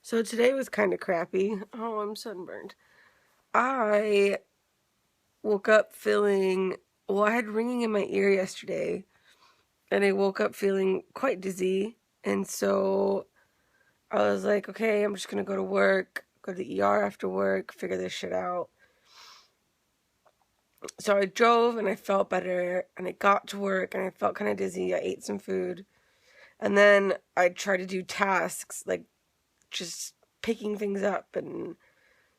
So today was kind of crappy. Oh, I'm sunburned. I woke up I had ringing in my ear yesterday, and I woke up feeling quite dizzy. And so I was like, okay, I'm just going to go to work, go to the ER after work, figure this shit out. So I drove and I felt better, and I got to work and I felt kind of dizzy. I ate some food. And then I tried to do tasks, like just picking things up and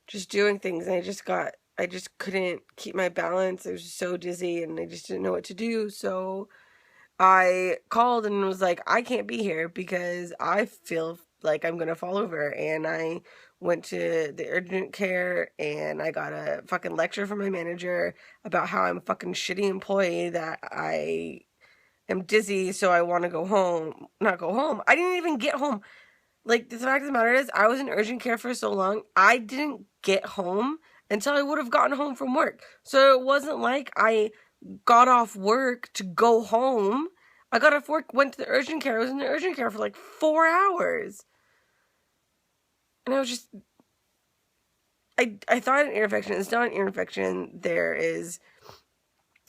just doing things, and I just couldn't keep my balance. I was so dizzy and I just didn't know what to do. So I called and was like, I can't be here because I feel like I'm gonna fall over. And I went to the urgent care and I got a fucking lecture from my manager about how I'm a fucking shitty employee, that I am dizzy, so I want to go home. Not go home. I didn't even get home. Like, the fact of the matter is, I was in urgent care for so long, I didn't get home until I would have gotten home from work. So it wasn't like I got off work to go home. I got off work, went to the urgent care. I was in the urgent care for like 4 hours. And I was just... I thought an ear infection. It's not an ear infection. There is,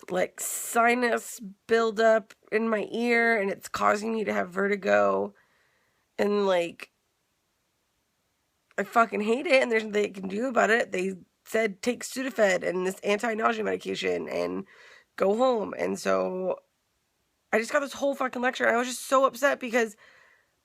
like, sinus buildup in my ear, and it's causing me to have vertigo. And, like, I fucking hate it, and there's nothing they can do about it. They said take Sudafed and this anti-nausea medication and go home. And so I just got this whole fucking lecture. And I was just so upset because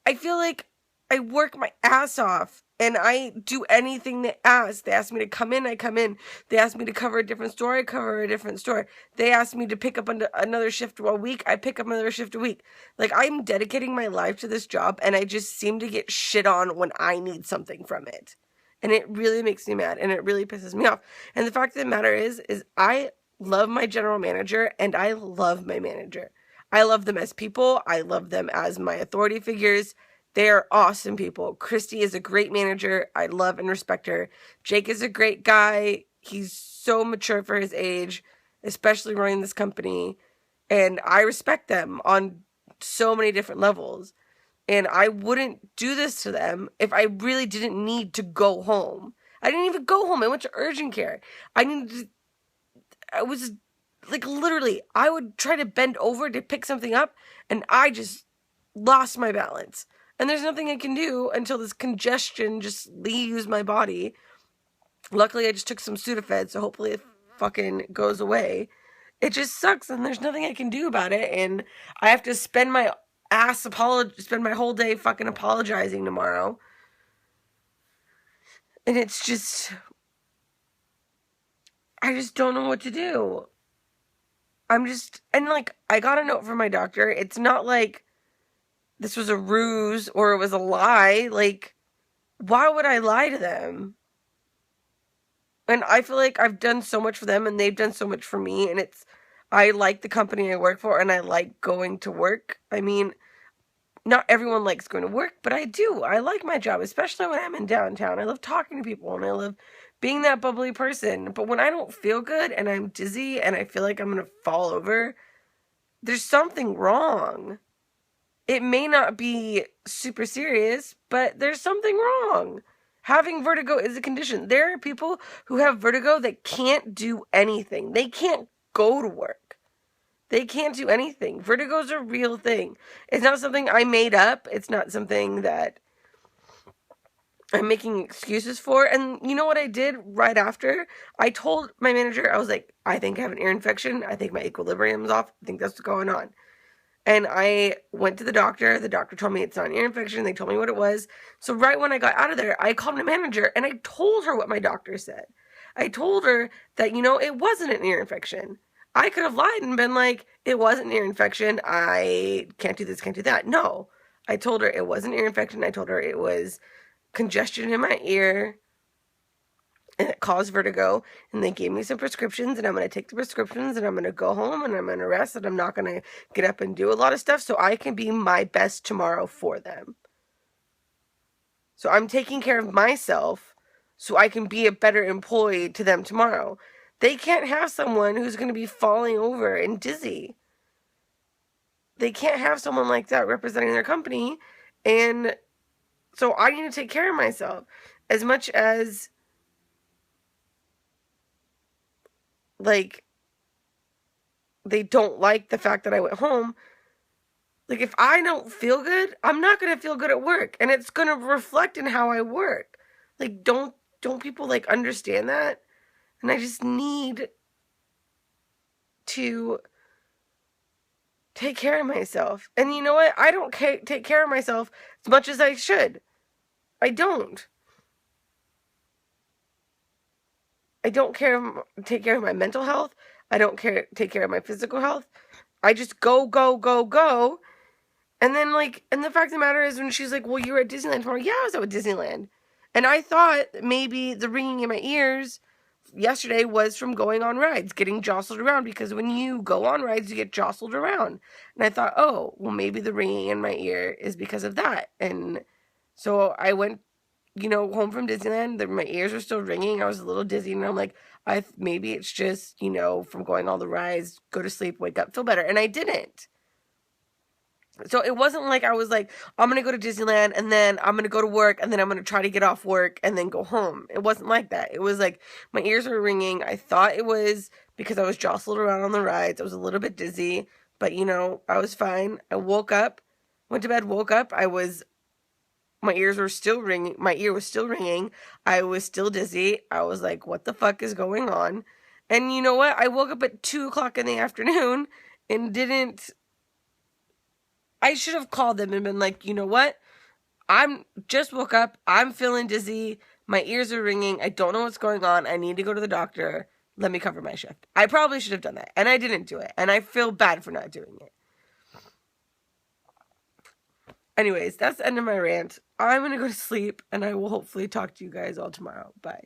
I feel like I work my ass off and I do anything they ask. They ask me to come in, I come in. They ask me to cover a different store, I cover a different store. They ask me to pick up another shift a week, I pick up another shift a week. Like, I'm dedicating my life to this job, and I just seem to get shit on when I need something from it. And it really makes me mad, and it really pisses me off. And the fact of the matter is I love my general manager, and I love my manager. I love them as people. I love them as my authority figures. They are awesome people. Christy is a great manager. I love and respect her. Jake is a great guy. He's so mature for his age, especially running this company. And I respect them on so many different levels. And I wouldn't do this to them if I really didn't need to go home. I didn't even go home. I went to urgent care. I was like, literally, I would try to bend over to pick something up, and I just lost my balance. And there's nothing I can do until this congestion just leaves my body. Luckily, I just took some Sudafed, so hopefully it fucking goes away. It just sucks, and there's nothing I can do about it. And I have to spend my whole day fucking apologizing tomorrow. And it's just... I just don't know what to do. And like, I got a note from my doctor. It's not like this was a ruse or it was a lie. Like, why would I lie to them? And I feel like I've done so much for them and they've done so much for me. And I like the company I work for and I like going to work. I mean, not everyone likes going to work, but I do. I like my job, especially when I'm in downtown. I love talking to people and I love being that bubbly person. But when I don't feel good and I'm dizzy and I feel like I'm going to fall over, there's something wrong. It may not be super serious, but there's something wrong. Having vertigo is a condition. There are people who have vertigo that can't do anything. They can't go to work. They can't do anything. Vertigo is a real thing. It's not something I made up. It's not something that I'm making excuses for. And you know what I did right after? I told my manager, I was like, I think I have an ear infection. I think my equilibrium's off. I think that's what's going on. And I went to the doctor. The doctor told me it's not an ear infection. They told me what it was. So right when I got out of there, I called my manager and I told her what my doctor said. I told her that, it wasn't an ear infection. I could have lied and been like, it wasn't an ear infection. I can't do this, can't do that. No. I told her it wasn't an ear infection. I told her it was congestion in my ear and it caused vertigo, and they gave me some prescriptions, and I'm going to take the prescriptions, and I'm going to go home, and I'm going to rest, and I'm not going to get up and do a lot of stuff so I can be my best tomorrow for them. So I'm taking care of myself so I can be a better employee to them tomorrow. They can't have someone who's going to be falling over and dizzy. They can't have someone like that representing their company and So I need to take care of myself. As much as, like, they don't like the fact that I went home, like, if I don't feel good, I'm not going to feel good at work. And it's going to reflect in how I work. Like, don't people, like, understand that? And I just need to take care of myself. And you know what? I don't take care of myself as much as I should. I don't. I don't take care of my mental health. I don't take care of my physical health. I just go, go, go, go. And then, like, and the fact of the matter is, when she's like, well, you were at Disneyland tomorrow. Yeah, I was at Disneyland. And I thought maybe the ringing in my ears yesterday was from going on rides, getting jostled around, because when you go on rides, you get jostled around. And I thought, oh, well, maybe the ringing in my ear is because of that. And so I went, home from Disneyland. My ears were still ringing. I was a little dizzy, and I'm like, maybe it's just, from going all the rides, go to sleep, wake up, feel better. And I didn't. So it wasn't like I was like, I'm going to go to Disneyland, and then I'm going to go to work, and then I'm going to try to get off work and then go home. It wasn't like that. It was like my ears were ringing. I thought it was because I was jostled around on the rides. I was a little bit dizzy, but I was fine. I woke up, went to bed, woke up. My ears were still ringing. My ear was still ringing. I was still dizzy. I was like, what the fuck is going on? And you know what? I woke up at 2 o'clock in the afternoon and didn't. I should have called them and been like, you know what? I'm just woke up. I'm feeling dizzy. My ears are ringing. I don't know what's going on. I need to go to the doctor. Let me cover my shift. I probably should have done that. And I didn't do it. And I feel bad for not doing it. Anyways, that's the end of my rant. I'm going to go to sleep, and I will hopefully talk to you guys all tomorrow. Bye.